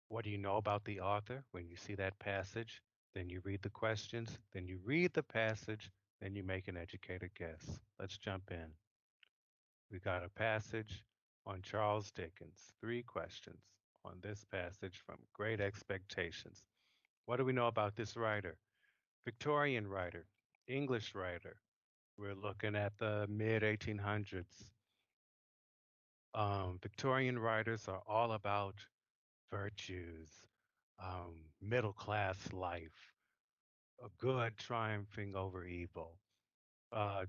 What do you know about the author when you see that passage? Then you read the questions, then you read the passage, then you make an educated guess. Let's jump in. We got a passage on Charles Dickens. Three questions on this passage from Great Expectations. What do we know about this writer? Victorian writer, English writer. We're looking at the mid 1800s. Victorian writers are all about virtues, middle class life, a good triumphing over evil.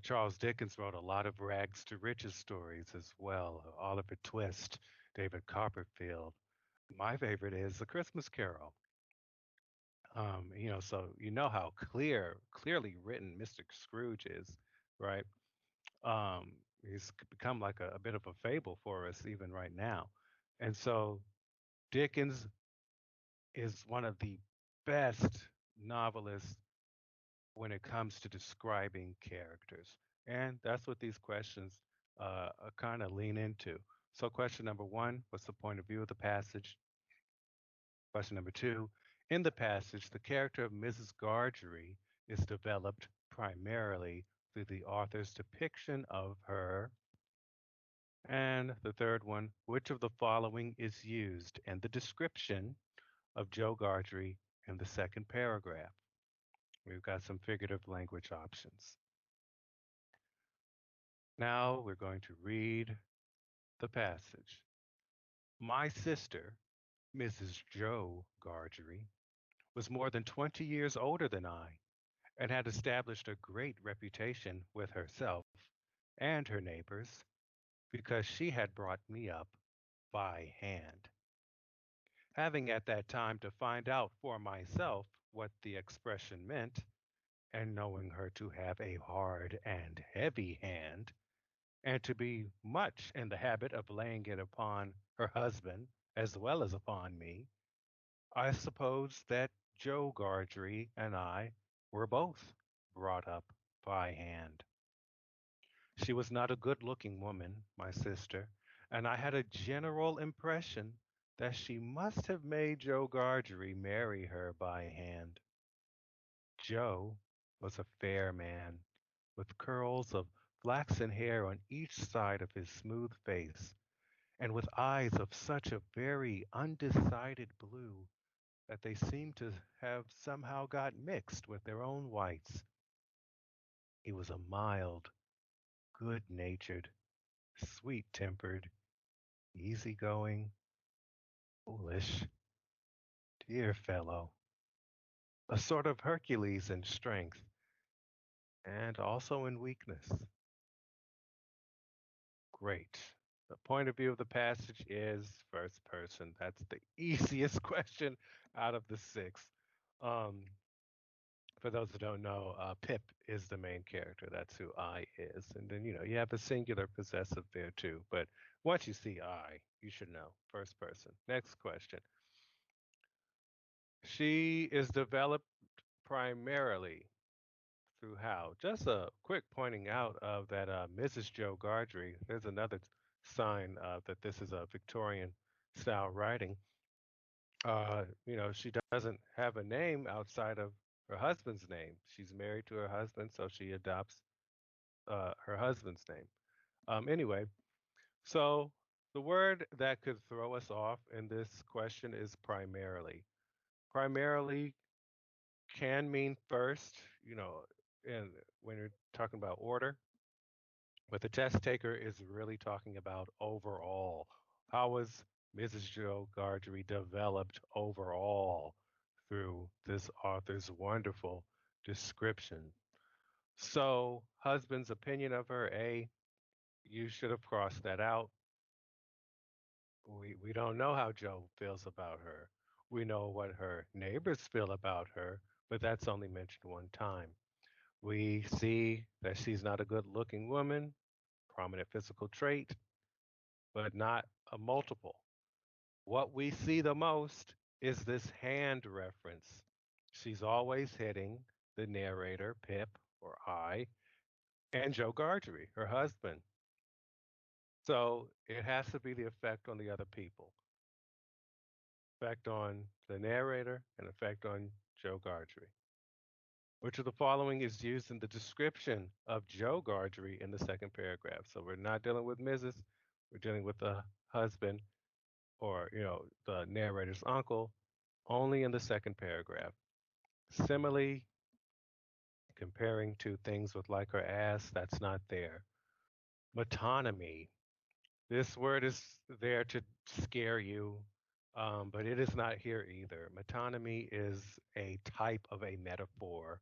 Charles Dickens wrote a lot of rags to riches stories as well. Oliver Twist, David Copperfield. My favorite is A Christmas Carol. So you know how clearly written Mr. Scrooge is, right? He's become like a bit of a fable for us even right now. And so Dickens is one of the best novelists when it comes to describing characters. And that's what these questions kind of lean into. So, question number one, what's the point of view of the passage? Question number two, in the passage, the character of Mrs. Gargery is developed primarily through the author's depiction of her. And the third one, which of the following is used in the description of Joe Gargery in the second paragraph? We've got some figurative language options. Now we're going to read the passage. My sister, Mrs. Joe Gargery, was more than 20 years older than I and had established a great reputation with herself and her neighbors because she had brought me up by hand. Having at that time to find out for myself what the expression meant, and knowing her to have a hard and heavy hand, and to be much in the habit of laying it upon her husband as well as upon me, I suppose that Joe Gargery and I were both brought up by hand. She was not a good-looking woman, my sister, and I had a general impression that she must have made Joe Gargery marry her by hand. Joe was a fair man, with curls of flaxen hair on each side of his smooth face, and with eyes of such a very undecided blue that they seemed to have somehow got mixed with their own whites. He was a mild, good-natured, sweet-tempered, easy-going, foolish, dear fellow, a sort of Hercules in strength and also in weakness. Great. The point of view of the passage is first person. That's the easiest question out of the six. Um, for those who don't know, Pip is the main character. That's who I is. And then, you have a singular possessive there too. But once you see I, you should know. First person. Next question. She is developed primarily through how? Just a quick pointing out of that Mrs. Joe Gargery. There's another sign that this is a Victorian style writing. She doesn't have a name outside of her husband's name. She's married to her husband, so she adopts her husband's name. Anyway, so the word that could throw us off in this question is primarily. Primarily can mean first, and when you're talking about order, but the test taker is really talking about overall. How was Mrs. Joe Gargery developed overall through this author's wonderful description? So, husband's opinion of her, A, you should have crossed that out. We don't know how Joe feels about her. We know what her neighbors feel about her, but that's only mentioned one time. We see that she's not a good looking woman, prominent physical trait, but not a multiple. What we see the most is this hand reference. She's always hitting the narrator, Pip or I, and Joe Gargery, her husband. So it has to be the effect on the other people. effect on the narrator, and effect on Joe Gargery. Which of the following is used in the description of Joe Gargery in the second paragraph? So we're not dealing with Mrs. We're dealing with the husband or the narrator's uncle only in the second paragraph. Simile, comparing two things with like or as, that's not there. Metonymy, this word is there to scare you, but it is not here either. Metonymy is a type of a metaphor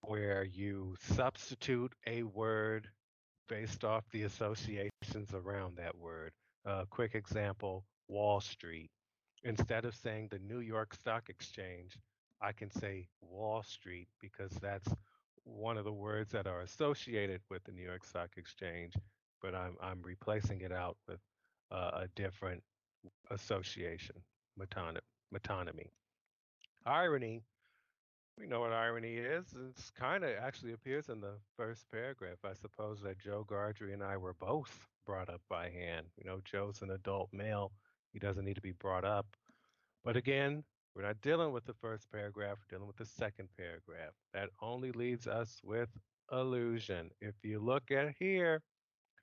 where you substitute a word based off the associations around that word. Quick example, Wall Street. Instead of saying the New York Stock Exchange, I can say Wall Street because that's one of the words that are associated with the New York Stock Exchange, but I'm replacing it out with a different association, metonymy. Irony, we know what irony is. It's kind of actually appears in the first paragraph. I suppose that Joe Gargery and I were both brought up by hand. Joe's an adult male. He doesn't need to be brought up. But again, we're not dealing with the first paragraph, we're dealing with the second paragraph. That only leaves us with illusion. If you look at here,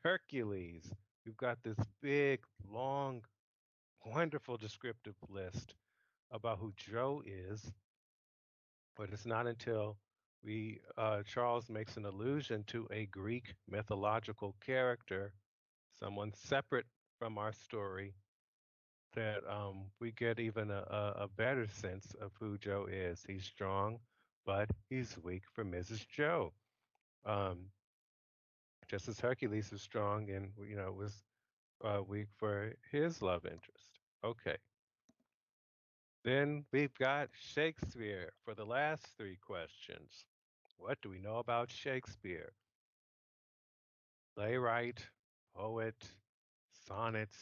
Hercules, we've got this big, long, wonderful descriptive list about who Joe is, but it's not until Charles makes an allusion to a Greek mythological character, someone separate from our story, that we get even a better sense of who Joe is. He's strong, but he's weak for Mrs. Joe. Um, just as Hercules was strong and was weak for his love interest. Okay. Then we've got Shakespeare for the last three questions. What do we know about Shakespeare? Playwright, poet, sonnets,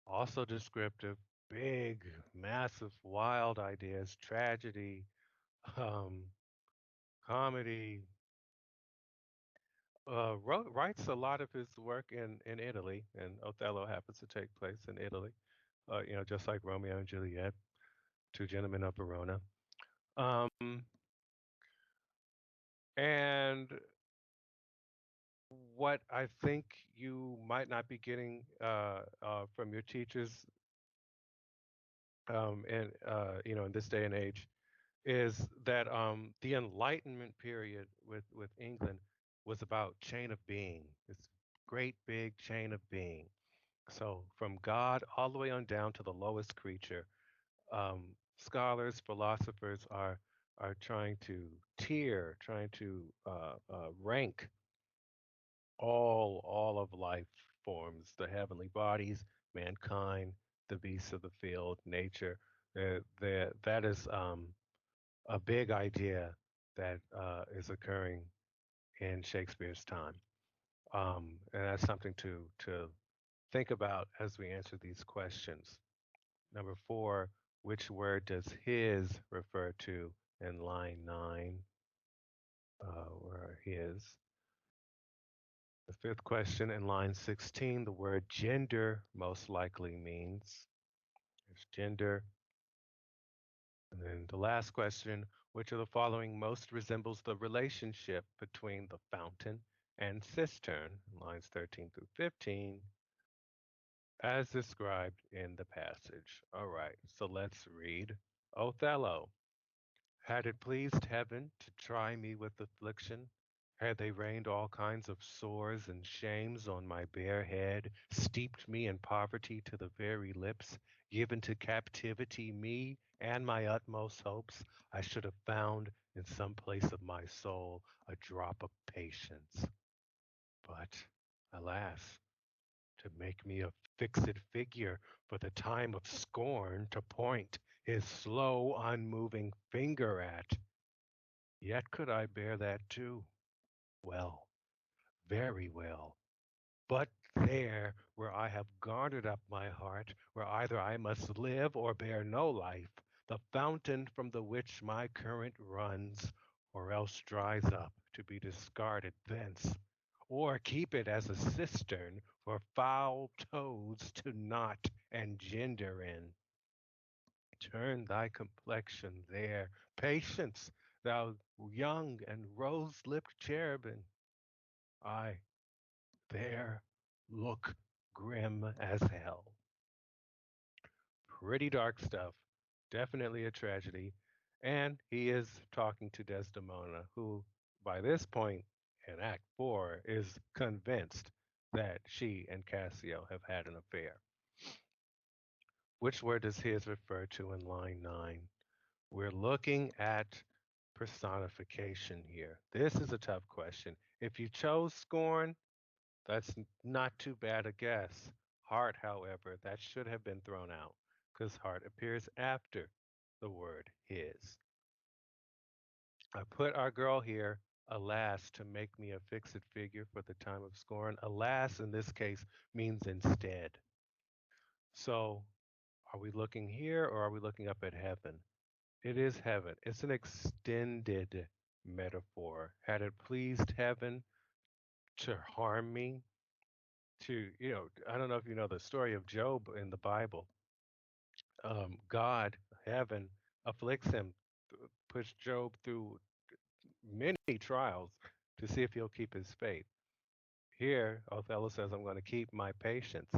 also descriptive, big, massive, wild ideas, tragedy, um, comedy. Writes a lot of his work in Italy, and Othello happens to take place in Italy. Just like Romeo and Juliet, two gentlemen of Verona. Um, and what I think you might not be getting from your teachers, in this day and age, is that the Enlightenment period with England was about chain of being, this great big chain of being. So from God all the way on down to the lowest creature, um, scholars, philosophers are trying to trying to rank all of life forms, the heavenly bodies, mankind, the beasts of the field, nature. That is a big idea that is occurring in Shakespeare's time, and that's something to think about as we answer these questions. Number four, which word does his refer to in line 9? Where his? The fifth question in line 16, the word gender most likely means. There's gender. And then the last question, which of the following most resembles the relationship between the fountain and cistern, lines 13 through 15, as described in the passage? All right, so let's read Othello. Had it pleased heaven to try me with affliction, had they rained all kinds of sores and shames on my bare head, steeped me in poverty to the very lips, given to captivity me and my utmost hopes, I should have found in some place of my soul a drop of patience. But, alas, to make me a fixed figure for the time of scorn to point his slow, unmoving finger at. Yet could I bear that too? Well, very well. But there, where I have garnered up my heart, where either I must live or bear no life, the fountain from the which my current runs, or else dries up to be discarded thence, or keep it as a cistern for foul toads to knot and gender in. Turn thy complexion there. Patience, thou young and rose-lipped cherubin. I there look grim as hell. Pretty dark stuff. Definitely a tragedy. And he is talking to Desdemona, who, by this point in Act 4, is convinced that she and Cassio have had an affair. Which word does his refer to in line 9? We're looking at personification here. This is a tough question. If you chose scorn, that's not too bad a guess. Heart, however, that should have been thrown out because heart appears after the word his. I put our girl here, alas, to make me a fixed figure for the time of scorn. Alas, in this case, means instead. So, are we looking here or are we looking up at heaven? It is heaven. It's an extended metaphor. Had it pleased heaven to harm me, I don't know if you know the story of Job in the Bible. God, heaven, afflicts him, puts Job through many trials to see if he'll keep his faith. Here, Othello says, I'm going to keep my patience.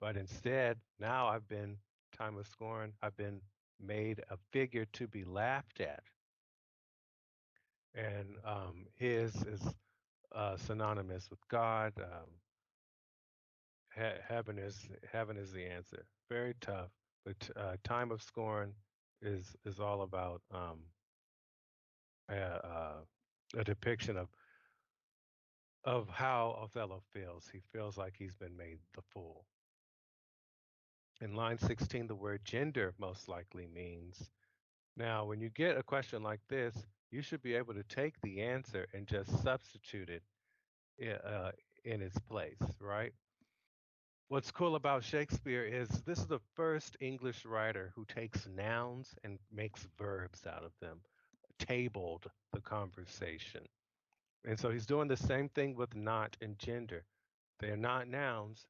But instead, now time of scorn, I've been made a figure to be laughed at. And his is synonymous with God. Heaven is the answer. Very tough, but time of scorn is all about a depiction of how Othello feels. He feels like he's been made the fool. In line 16, the word gender most likely means. Now, when you get a question like this, you should be able to take the answer and just substitute it uh, in its place, right? What's cool about Shakespeare is this is the first English writer who takes nouns and makes verbs out of them, tabled the conversation. And so he's doing the same thing with not and gender. They're not nouns.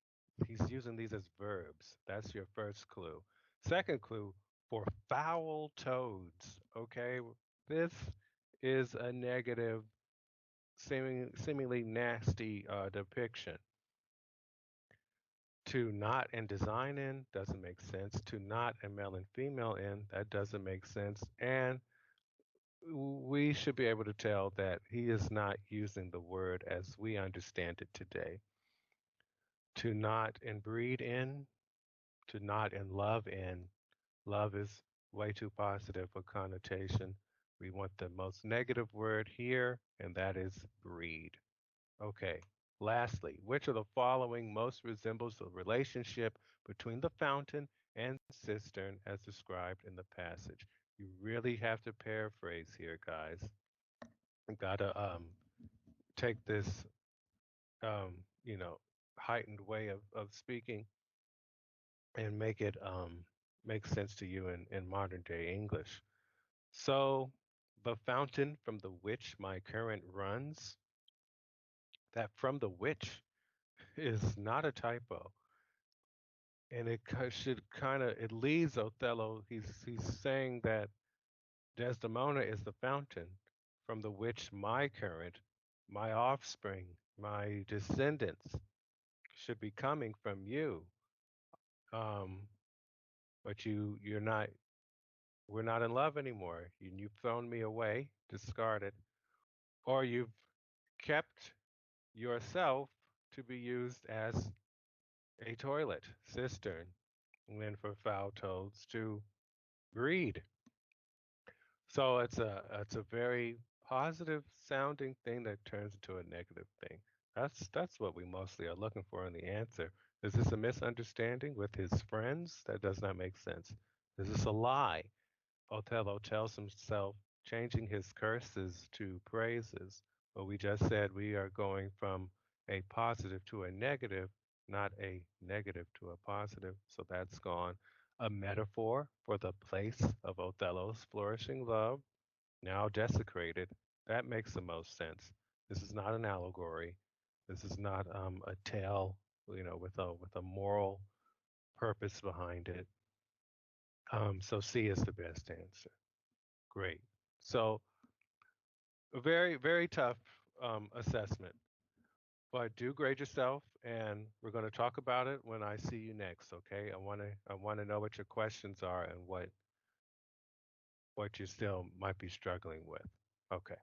He's using these as verbs. That's your first clue. Second clue, for foul toads. Okay, this is a negative, seemingly nasty depiction. To not and design in doesn't make sense. To not and male and female in, that doesn't make sense. And we should be able to tell that he is not using the word as we understand it today. To not and breed in, to not and love in. Love is way too positive a connotation. We want the most negative word here, and that is breed. Okay. Lastly, which of the following most resembles the relationship between the fountain and cistern as described in the passage? You really have to paraphrase here, guys. You gotta take this, um, you know, heightened way of speaking and make it make sense to you in modern day English. So, the fountain from the which my current runs, that from the which is not a typo. And should kind of it leads Othello. He's saying that Desdemona is the fountain from the which my current, my offspring, my descendants should be coming from you. Um, but you're not. We're not in love anymore. You've thrown me away, discarded, or you've kept yourself to be used as a toilet cistern, and then for foul toads to breed. So it's a very positive sounding thing that turns into a negative thing. That's what we mostly are looking for in the answer. Is this a misunderstanding with his friends? That does not make sense. Is this a lie? Othello tells himself, changing his curses to praises. But we just said we are going from a positive to a negative, not a negative to a positive. So that's gone. A metaphor for the place of Othello's flourishing love, now desecrated. That makes the most sense. This is not an allegory. This is not a tale, with a moral purpose behind it. So C is the best answer. Great. So a very, very tough assessment, but do grade yourself, and we're going to talk about it when I see you next. Okay? I want to know what your questions are and what you still might be struggling with. Okay.